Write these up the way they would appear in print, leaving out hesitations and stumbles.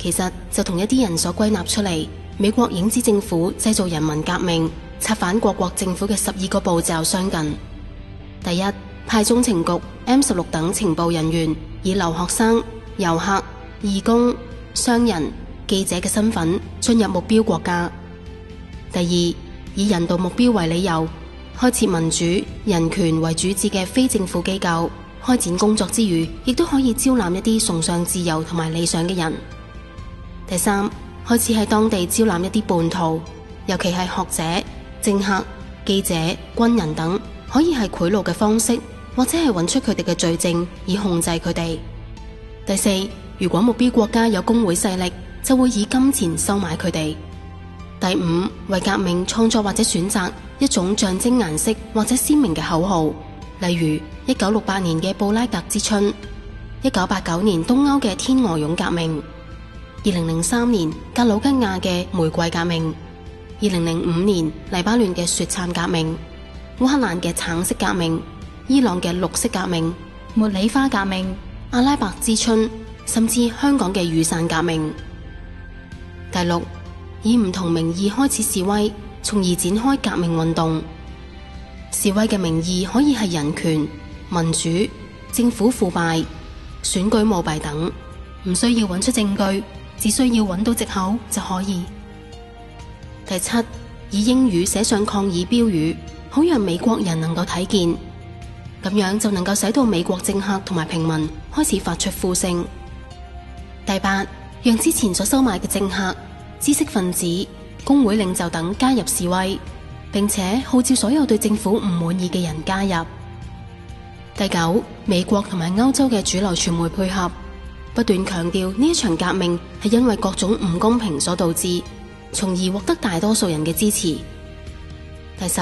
其實就同一啲人所歸納出嚟，美國影子政府製造人民革命、策反各國政府嘅12個步驟相近。第一，派中情局 M16等情報人員以留學生、遊客、義工、商人、記者嘅身份進入目標國家。第二，以人道目標為理由，開設民主、人權為主旨嘅非政府機構，開展工作之餘，亦都可以招攬一啲崇尚自由同埋理想嘅人。第三，開始喺當地招攬一啲叛徒，尤其係學者、政客、記者、軍人等，可以係賄賂嘅方式，或者係揾出佢哋嘅罪證以控制佢哋。第四，如果目標國家有工會勢力，就會以金錢收買佢哋。第五，為革命創作或者選擇一種象徵顏色或者鮮明嘅口號，例如1968年嘅布拉格之春，1989年東歐嘅天鵝絨革命，2003年格魯吉亞嘅玫瑰革命，2005年黎巴嫩嘅雪橙革命，烏克蘭嘅橙色革命，伊朗嘅綠色革命，茉莉花革命，阿拉伯之春，甚至香港嘅雨傘革命。第六，以唔同名義開始示威，從而展開革命運動。示威嘅名義可以係人權、民主、政府腐敗、選舉舞弊等，唔需要揾出證據，只需要揾到藉口就可以。第七，以英語寫上抗議標語，好讓美國人能夠睇見，咁樣就能夠使到美國政客同埋平民開始發出呼聲。第八，讓之前所收買嘅政客、知識分子、工會領袖等加入示威，並且號召所有對政府唔滿意嘅人加入。第九，美國同埋歐洲嘅主流傳媒配合，不斷強調呢一場革命係因為各種唔公平所導致，從而獲得大多數人嘅支持。第十，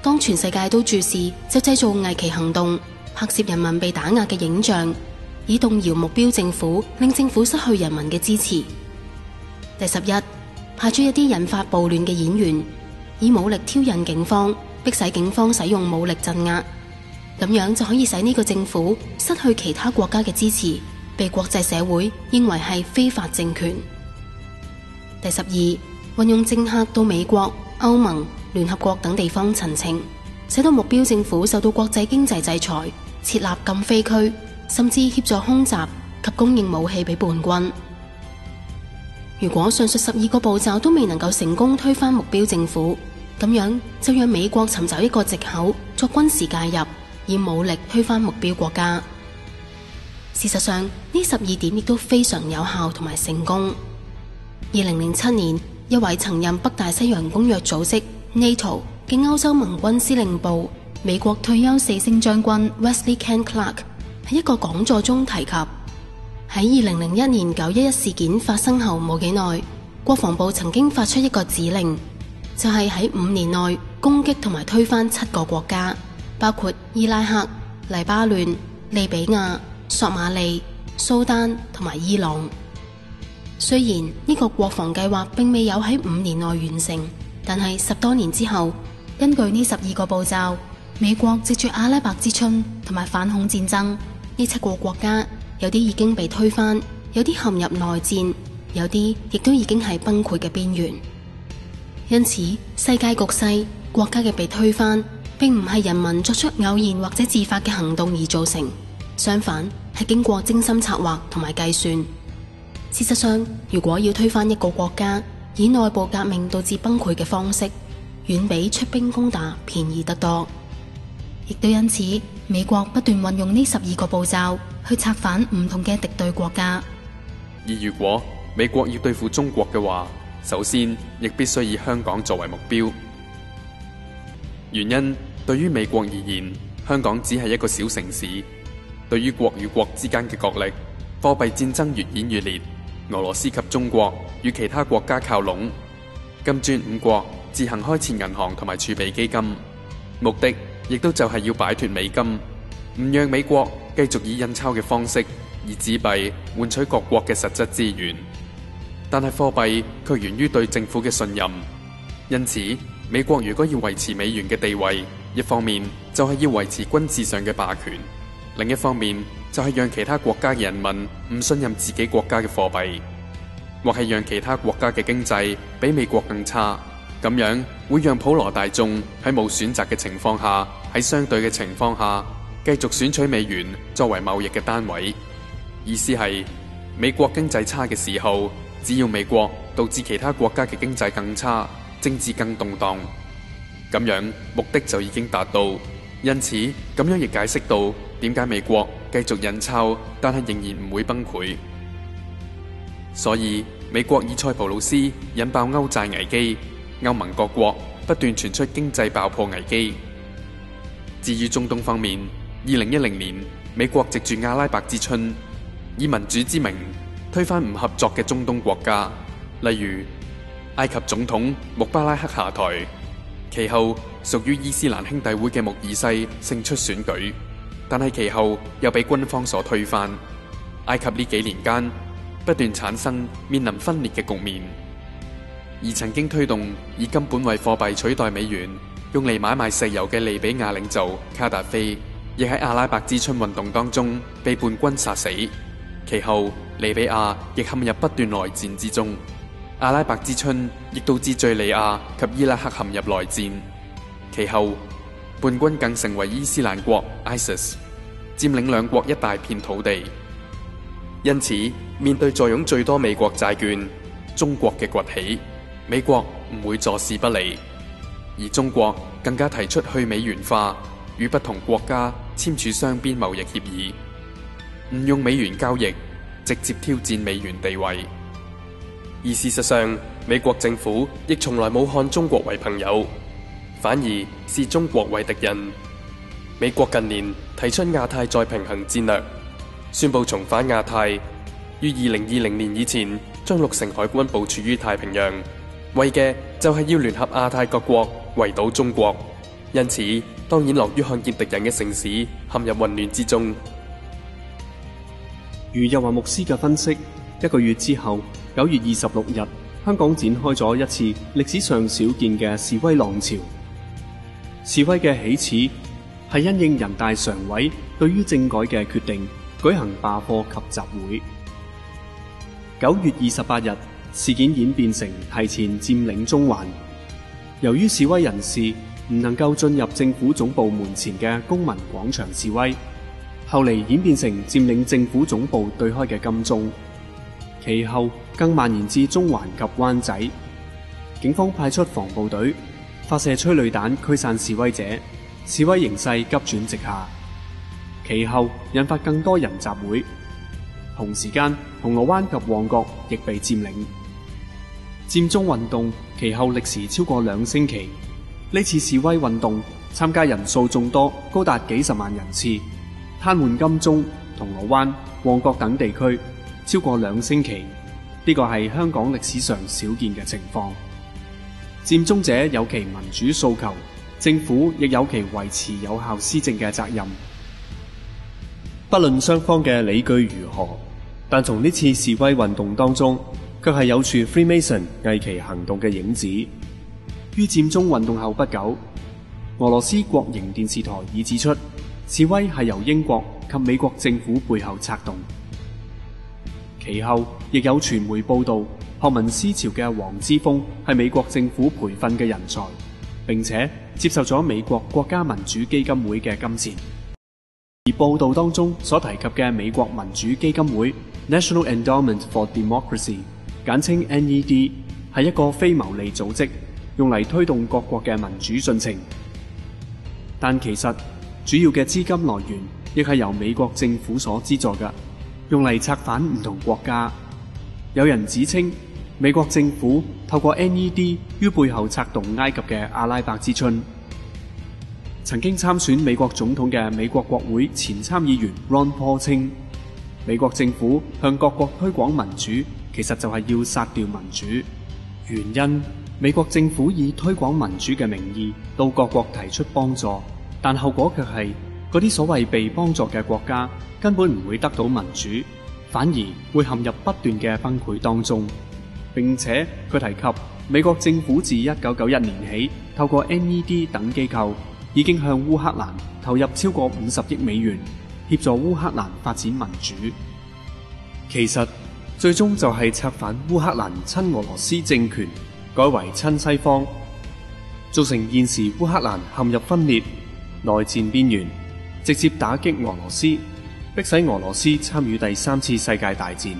當全世界都注視，就製造偽旗行動，拍攝人民被打壓嘅影像，以動搖目標政府，令政府失去人民嘅支持。第11，派出一啲引發暴亂嘅演員，以武力挑釁警方，迫使警方使用武力鎮壓，咁樣就可以使呢個政府失去其他國家嘅支持，被國際社會認為係非法政權。第12，運用政客到美國、歐盟、聯合國等地方陳情，使到目標政府受到國際經濟制裁，設立禁飛區，甚至協助空襲及供應武器俾叛軍。如果上述12個步驟都未能夠成功推翻目標政府，咁樣就讓美國尋找一個藉口作軍事介入，以武力推翻目標國家。事實上，呢12點亦都非常有效同埋成功。2007年，一位曾任北大西洋公約組織 NATO 嘅歐洲盟軍司令部美國退休4星將軍 Wesley Ken Clark 喺一個講座中提及，喺2001年911事件發生後冇幾耐，國防部曾經發出一個指令，就係喺5年內攻擊同埋推翻7個國家，包括伊拉克、黎巴嫩、利比亞、索馬利、蘇丹同埋伊朗。雖然呢個國防計劃並未有喺5年內完成，但係10多年之後，根據呢12個步驟，美國藉住阿拉伯之春同埋反恐戰爭，呢7個國家有啲已經被推翻，有啲陷入內戰，有啲亦都已經係崩潰嘅邊緣。因此，世界局勢、國家嘅被推翻，並唔係人民作出偶然或者自發嘅行動而造成，相反係經過精心策劃同埋計算。事實上，如果要推翻一個國家，以內部革命導致崩潰嘅方式，遠比出兵攻打便宜得多。亦都因此，美國不斷運用呢12個步驟去策反唔同嘅敵對國家。而如果美國要對付中國嘅話，首先亦必須以香港作為目標。原因對於美國而言，香港只係一個小城市，對於國與國之間嘅角力、貨幣戰爭越演越烈。俄羅斯及中國與其他國家靠攏，金磚5國自行開設銀行同埋儲備基金，目的亦都就係要擺脫美金，唔讓美國繼續以印鈔嘅方式以紙幣換取各國嘅實質資源。但係貨幣卻源於對政府嘅信任，因此美國如果要維持美元嘅地位，一方面就係要維持軍事上嘅霸權，另一方面就係讓其他國家嘅人民唔信任自己國家嘅貨幣。或係讓其他國家嘅經濟比美國更差，咁樣會讓普羅大眾喺冇選擇嘅情況下，喺相對嘅情況下，繼續選取美元作為貿易嘅單位。意思係美國經濟差嘅時候，只要美國導致其他國家嘅經濟更差，政治更動盪，咁樣目的就已經達到。因此咁樣亦解釋到點解美國繼續印鈔，但係仍然唔會崩潰。所以美國以塞浦路斯引爆歐債危機，歐盟各國不斷傳出經濟爆破危機。至於中東方面，2010年美國藉住阿拉伯之春，以民主之名推翻唔合作嘅中東國家，例如埃及總統穆巴拉克下台，其後屬於伊斯蘭兄弟會嘅穆爾西勝出選舉，但係其後又被軍方所推翻。埃及呢幾年間不斷產生面臨分裂嘅局面，而曾經推動以金本位貨幣取代美元，用嚟買賣石油嘅利比亞領袖卡達菲，亦喺阿拉伯之春運動當中被叛軍殺死。其後利比亞亦陷入不斷內戰之中，阿拉伯之春亦導致敘利亞及伊拉克陷入內戰。其後叛軍更成為伊斯蘭國 ISIS， 佔領兩國一大片土地。因此面對坐擁最多美國債券中國嘅崛起，美國唔會坐視不理，而中國更加提出去美元化，與不同國家簽署雙邊貿易協議，唔用美元交易，直接挑戰美元地位。而事實上，美國政府亦從來冇看中國為朋友，反而視中國為敵人。美國近年提出亞太再平衡戰略，宣布重返亞太，於2020年以前將6成海軍部署於太平洋，為嘅就係要聯合亞太各國圍堵中國。因此當然樂於看見敵人嘅城市陷入混亂之中。如日華牧師嘅分析，1個月之後9月26日，香港展開咗一次歷史上少見嘅示威浪潮。示威嘅起始係因應人大常委對於政改嘅決定，舉行罷課及集會。9月28日，事件演變成提前佔領中環。由於示威人士唔能夠進入政府總部門前嘅公民廣場示威，後嚟演變成佔領政府總部對開嘅金鐘，其後更蔓延至中環及灣仔。警方派出防暴隊，發射催淚彈驅散示威者，示威形勢急轉直下。其後引發更多人集會，同時間銅鑼灣及旺角亦被佔領。佔中運動其後歷時超過2星期，呢次示威運動參加人數眾多，高達幾十萬人次，癱瘓金鐘、銅鑼灣、旺角等地區超過2星期。呢個係香港歷史上少見嘅情況。佔中者有其民主訴求，政府亦有其維持有效施政嘅責任。不論雙方嘅理據如何，但從呢次示威運動當中，卻係有處 Freemason 偽旗行動嘅影子。於佔中運動後不久，俄羅斯國營電視台已指出，示威係由英國及美國政府背後策動。其後亦有傳媒報道，學民思潮嘅黃之鋒係美國政府培訓嘅人才，並且接受咗美國國家民主基金會嘅金錢。而報道當中所提及嘅美國民主基金會 National Endowment for Democracy， 簡稱 NED， 係一個非牟利組織，用嚟推動各國嘅民主進程。但其實主要嘅資金來源亦係由美國政府所資助嘅，用嚟策反唔同國家。有人指稱美國政府透過 NED 於背後策動埃及嘅阿拉伯之春。曾經參選美國總統嘅美國國會前參議員 Ron Paul 稱，美國政府向各國推廣民主，其實就係要殺掉民主。原因，美國政府以推廣民主嘅名義到各國提出幫助，但後果卻係嗰啲所謂被幫助嘅國家根本唔會得到民主，反而會陷入不斷嘅崩潰當中。並且佢提及美國政府自1991年起透過 NED 等機構已經向烏克蘭投入超過50億美元，協助烏克蘭發展民主。其實最終就係策反烏克蘭親俄羅斯政權，改為親西方，造成現時烏克蘭陷入分裂、內戰邊緣，直接打擊俄羅斯，迫使俄羅斯參與第3次世界大戰。